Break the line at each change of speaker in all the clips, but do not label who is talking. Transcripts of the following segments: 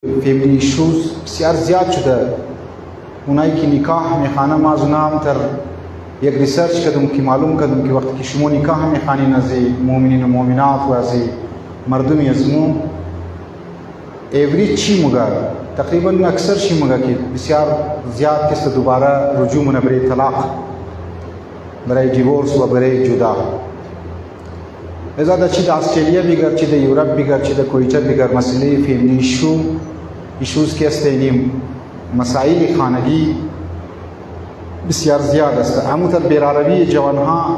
Family issues بسیار زیاد شده. اونایی که نکاح میخوانه ما از اونا هم تر یک ریسرچ کردم که معلوم کردم که وقتی که شما نکاح میخوانین از مؤمنین و مؤمنات و از مردمی ازمو ایوری چی مگه تقریبا اکثر چی مگه که بسیار زیاد کس دوباره رجوع منه برای طلاق، برای دیورس و برای جدا. ازاده چی در استرالیا بگر، چی در یورپ بگر، چی در کویته بگر، مسئله فیملی ایشوز که استینیم مسائل خانگی بسیار زیاد است. همونطور بی‌عربی جوانها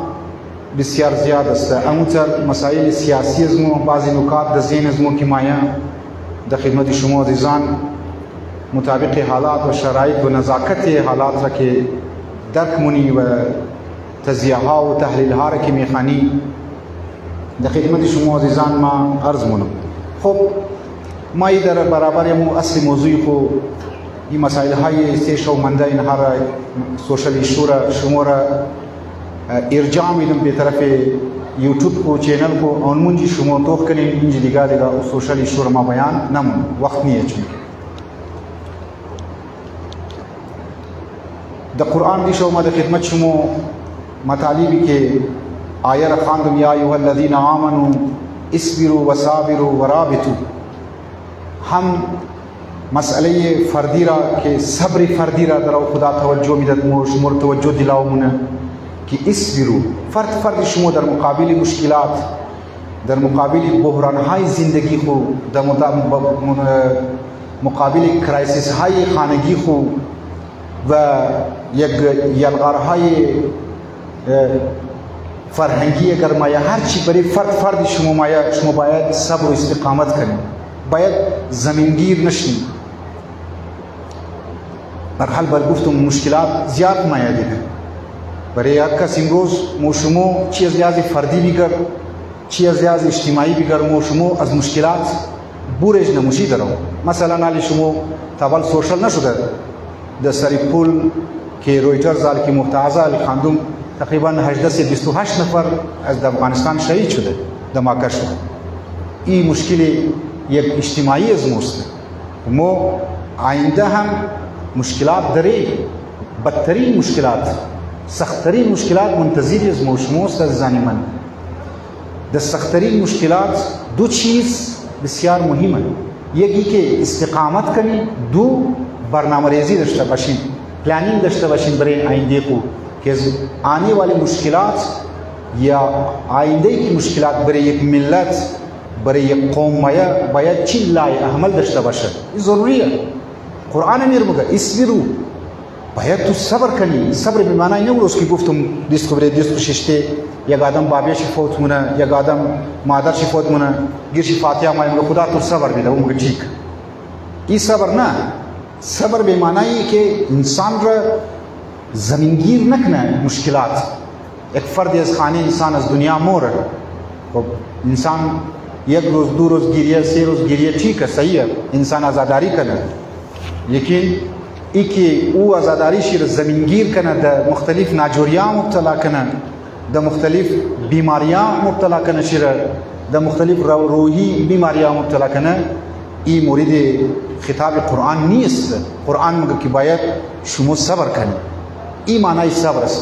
بسیار زیاد است. همونطور مسائل سیاسی ازمو بعضی نکات در ذهن ازمو که مایا در خدمت شما عزیزان مطابق حالات و شرایط و نزاکت حالات را که درک منی و تزیه ها و تحلیل ها را که میخوانی در خدمت شما عزیزان ما عرض منم. خب ما در برابر یمو اصل موضوع خو این مسائل های سیش و منده این هر سوشل ایشو را شما را ارجاع میدم به طرف یوتیوب کو چینل کو اون منجی شما توخ کنین اینجا دیگه سوشل ایشو را ما بیان نمون وقت نیه. چون در قرآن دیشو ما در خدمت شما مطالبی که آیه را خواندم یا ایها الذین آمنوا اصبروا و صابروا و رابطوا. هم مسئله فردی را که صبر فردی را در خدا توجه میداد شما توجه دلاومونه که اصبروا فرد شما در مقابل مشکلات، در مقابل بحران های زندگی خو، در مقابل کرایسیس های خانگی خو و یک یلغارهای فرهنگی اگر مایا هر چی برای فرد شما باید صبر و استقامت کنید، باید زمینگیر نشین. برحال بر گفتم مشکلات زیاد مایا دیده برای هر کس امروز شما چی از لحاظ فردی بگر چی از لحاظ اجتماعی بگر شما از مشکلات بورج نموشی دارم. مثلا نالی شما تابال سوشل نشده در سری پول که رویتر زال که محتعزه خاندم تقریبا 18 سے 28 نفر از افغانستان شهید شده در ماکش. این مشکل یک اجتماعی از موست. ما آینده هم مشکلات داره، بدترین مشکلات، سختترین مشکلات منتظر از موست از زنی من. در سختترین مشکلات دو چیز بسیار مهمه. یکی که استقامت کنی، دو برنامه ریزی داشته باشین، پلانینگ داشته باشین برای آینده کو که آنے والی مشکلات یا آئنده کی مشکلات برای یک ملت برای یک قوم باید چی لای احمل داشته باشه. این ضروریه. قرآن میرمگه اصبروا، باید تو صبر کنی. صبر به معنی نه روز که گفتم دیسکو برای دیسکو ششته یک آدم بابیش فوت مونه، یک آدم مادرش فوت مونه، گیرش فاتحه مایه خدا تو صبر بیده اون میگه ٹھیک. این صبر نه. صبر به معنی که انسان را زمینگیر نکنه مشکلات. یک فرد از خانه انسان از دنیا موره. خب انسان یک روز دو روز گیریه سه روز گیریه ٹھیک ہے صحیح ہے انسان آزاداری کنه، لیکن ای که او آزاداریش را زمینگیر کنه در مختلف ناجوریان مبتلا کنه، در مختلف بیماریان مبتلا کنه، شیره در مختلف روحی بیماریان مبتلا کنه، این مورد خطاب قرآن نیست. قرآن میگه که باید شما صبر کنید. این معنی صبر است.